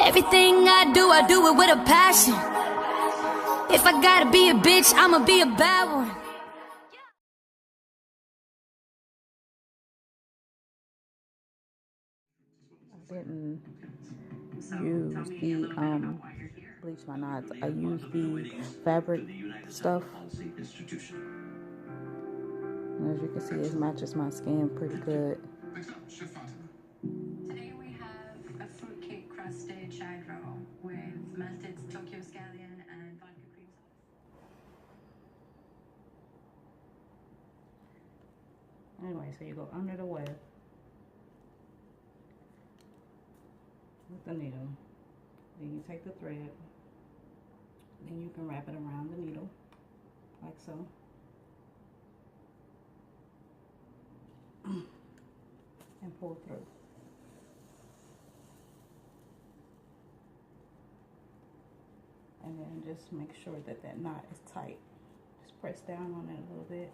Everything I do it with a passion. If I gotta be a bitch, I'ma be a bad one. I didn't use the bleach my knots. I used the fabric stuff. And as you can see, it matches my skin pretty good. Today we have a fruitcake crusted shag roll with melted Tokyo scallion and vodka cream sauce. Anyway, so you go under the web with the needle. Then you take the thread. Then you can wrap it around the needle, like so. And pull through. And then just make sure that that knot is tight. Just press down on it a little bit.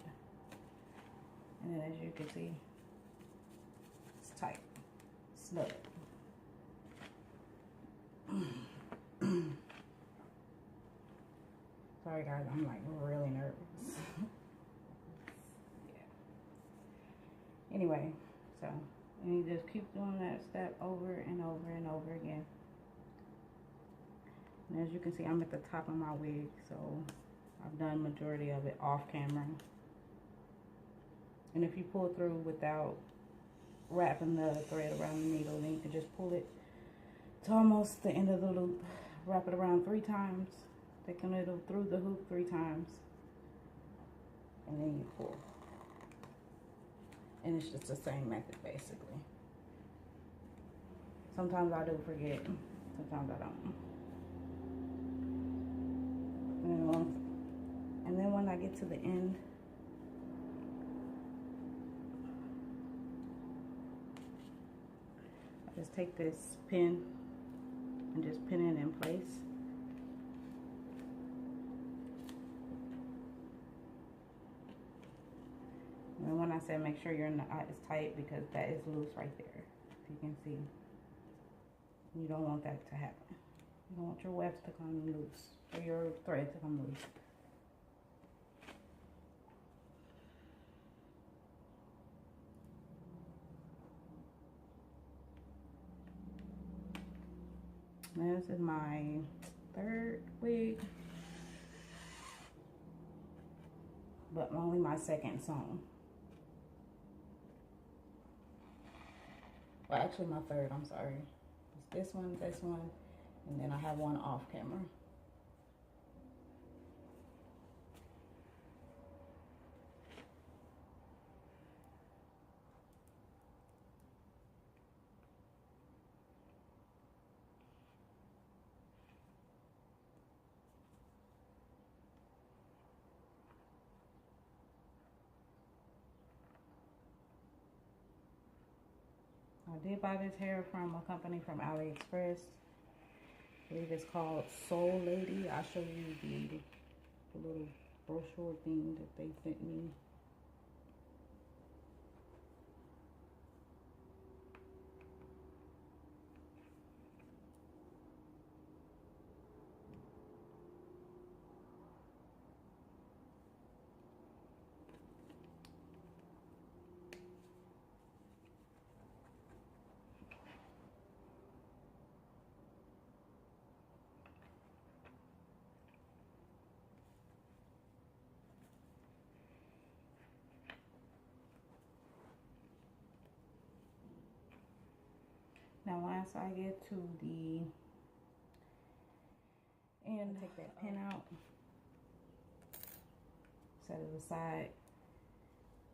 And then as you can see, it's tight, snug. Sorry guys, I'm like really nervous. Yeah. Anyway, so and you just keep doing that step over and over and over again. And as you can see, I'm at the top of my wig, so I've done majority of it off camera. And if you pull through without wrapping the thread around the needle, then you can just pull it to almost the end of the loop. Wrap it around 3 times. Take a needle through the hoop 3 times. And then you pull. And it's just the same method basically. Sometimes I do forget. Sometimes I don't. And then when I get to the end, I just take this pin and just pin it in place. And when I say make sure your knot is tight, because that is loose right there. If you can see, you don't want that to happen. You don't want your wefts to come loose, or your thread to come loose. This is my 3rd wig, but only my 2nd sewn. Well, actually my 3rd, I'm sorry. It's this one, and then I have one off camera. I did buy this hair from a company from Aliexpress. I believe it's called Soul Lady. I'll show you the little brochure thing that they sent me. Now once I get to the end, take that pin out, set it aside.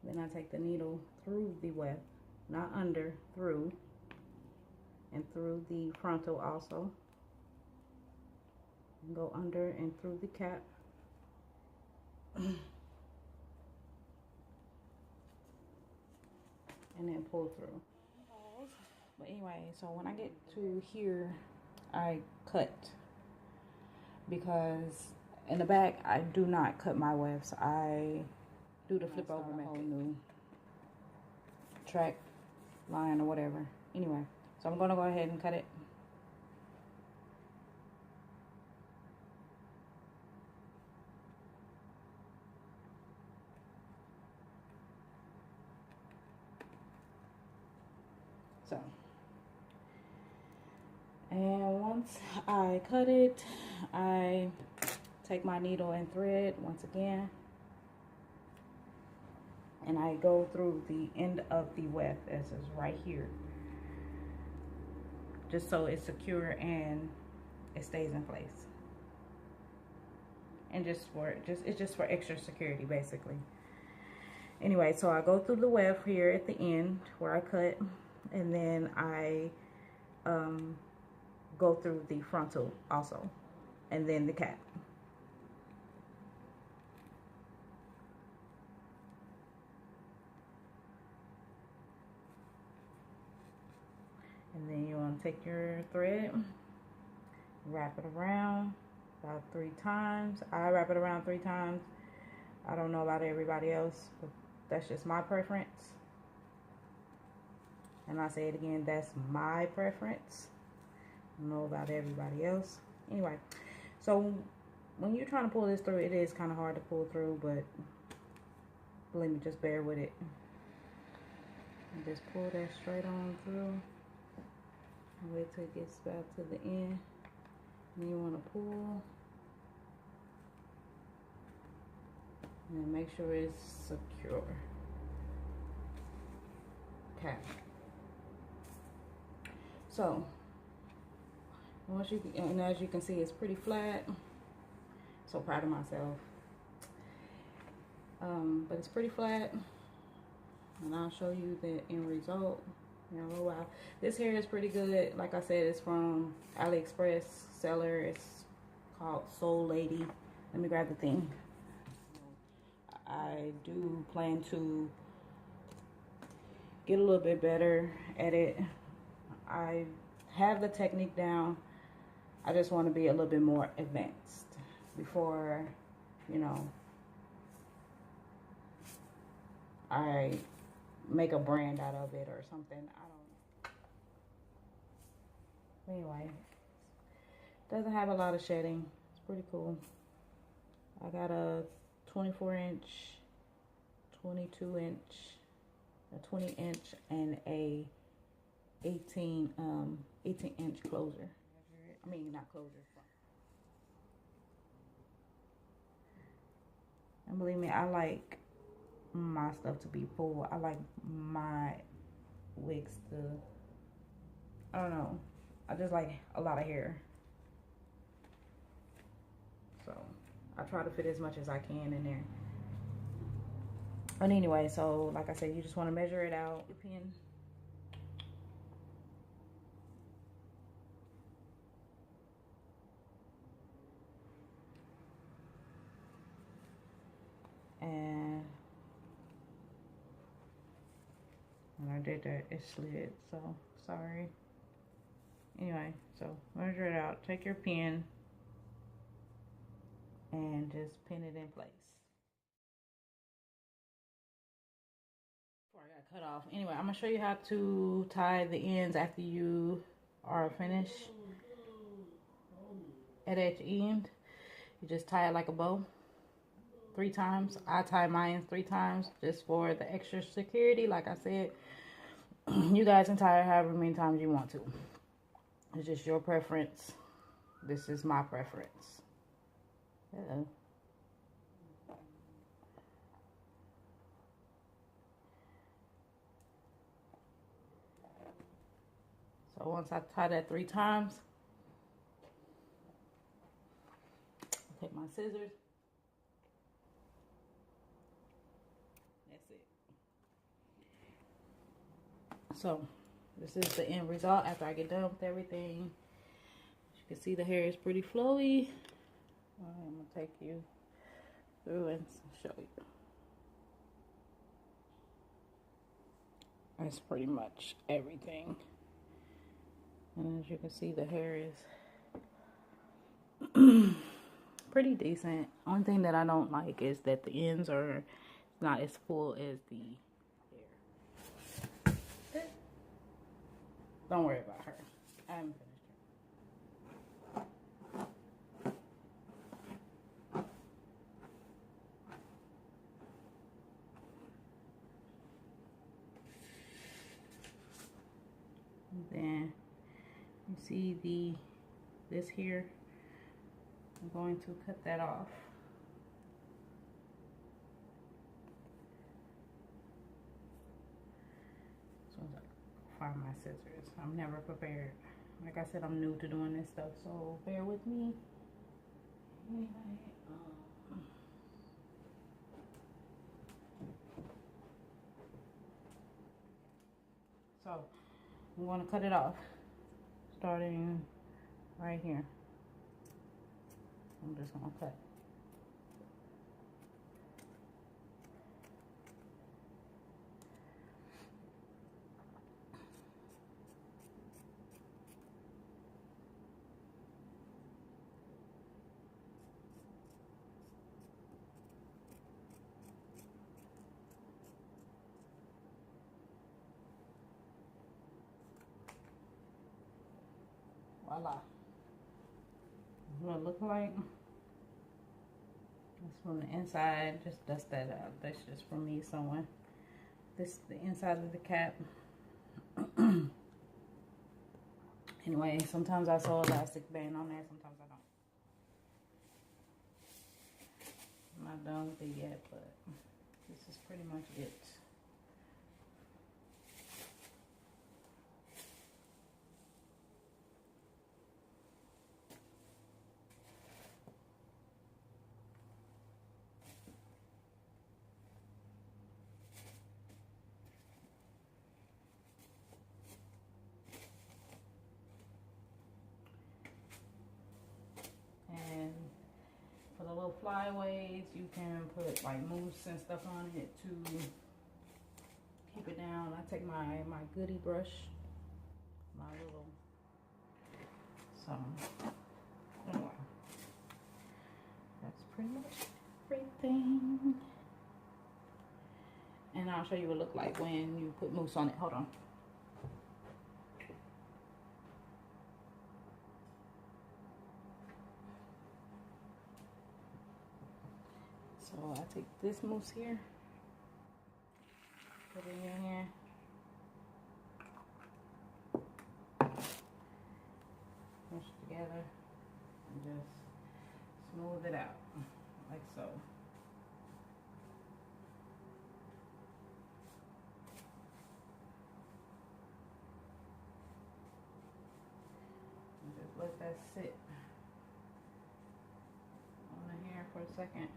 Then I take the needle through the weft, not under, through, and through the frontal also. And go under and through the cap. And then pull through. But anyway, so when I get to here, I cut, because in the back I do not cut my wefts. I do the flip over method. A whole new track line or whatever. Anyway, so I'm gonna go ahead and cut it. So, and once I cut it, I take my needle and thread once again, and I go through the end of the weft, as is right here, just so it's secure and it stays in place. And it's just for extra security, basically. Anyway, so I go through the weft here at the end where I cut, and then I go through the frontal also, and then the cap. And then you want to take your thread, wrap it around about 3 times. I wrap it around 3 times. I don't know about everybody else, but that's just my preference. And I say it again, that's my preference. I don't know about everybody else. Anyway, so when you're trying to pull this through, it is kind of hard to pull through, but believe me, just bear with it. And just pull that straight on through. And wait till it gets back to the end. And you want to pull. And make sure it's secure. Okay. So, and as you can see, it's pretty flat. So proud of myself. But it's pretty flat. And I'll show you the end result in a little while. This hair is pretty good. Like I said, it's from Aliexpress seller. It's called Soul Lady. Let me grab the thing. I do plan to get a little bit better at it. I have the technique down. I just want to be a little bit more advanced before, you know, I make a brand out of it or something. I don't know. Anyway, doesn't have a lot of shedding. It's pretty cool. I got a 24-inch, 22-inch, a 20-inch, and a 18-inch closer. I mean, not closer. And believe me, I like my stuff to be full. I like my wigs to, I don't know, I just like a lot of hair. So I try to fit as much as I can in there. But anyway, so like I said, you just want to measure it out. Your pin. And when I did that, it slid, so sorry. Anyway, so measure it out. Take your pin and just pin it in place. Before I got cut off. Anyway, I'm gonna show you how to tie the ends after you are finished. At each end, you just tie it like a bow 3 times. I tie mine 3 times just for the extra security. Like I said, you guys can tie it however many times you want to. It's just your preference. This is my preference. Uh-oh. So once I tie that 3 times, I'll take my scissors. That's it. So this is the end result after I get done with everything. As you can see, the hair is pretty flowy. I'm gonna take you through and show you. That's pretty much everything. And as you can see, the hair is pretty decent. Only thing that I don't like is that the ends are not as full as the hair. Don't worry about her. I haven't finished her. Then you see this here. I'm going to cut that off. So I find my scissors. I'm never prepared. Like I said, I'm new to doing this stuff, so bear with me. Anyway, so I'm going to cut it off, starting right here. I'm just going to cut. Voila. What it look like. That's from the inside. Just dust that out. That's just from me sewing. This is the inside of the cap. Anyway, sometimes I sew elastic band on there, sometimes I don't. I'm not done with it yet, but this is pretty much it. And for the little flyaways, you can put like mousse and stuff on it to keep it down. I take my Goody brush, my little, so anyway, that's pretty much everything. And I'll show you what it look like when you put mousse on it. Hold on. So I take this mousse here, put it in here, push it together, and just smooth it out, like so. And just let that sit on the hair for a second.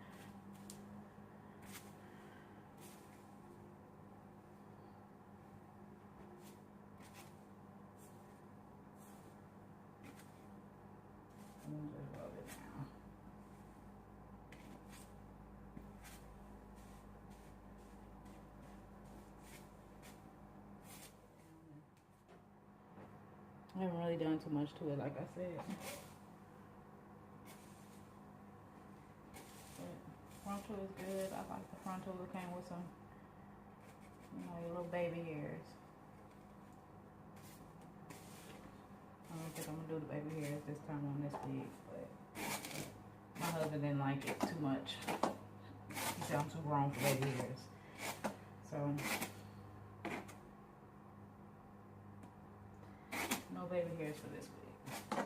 And just rub it down. I haven't really done too much to it, like I said. But frontal is good. I like the frontal. It came with some, you know, your little baby hairs. I don't think I'm gonna do the baby hairs this time on this wig, but my husband didn't like it too much. He said I'm too grown for baby hairs. So no baby hairs for this wig.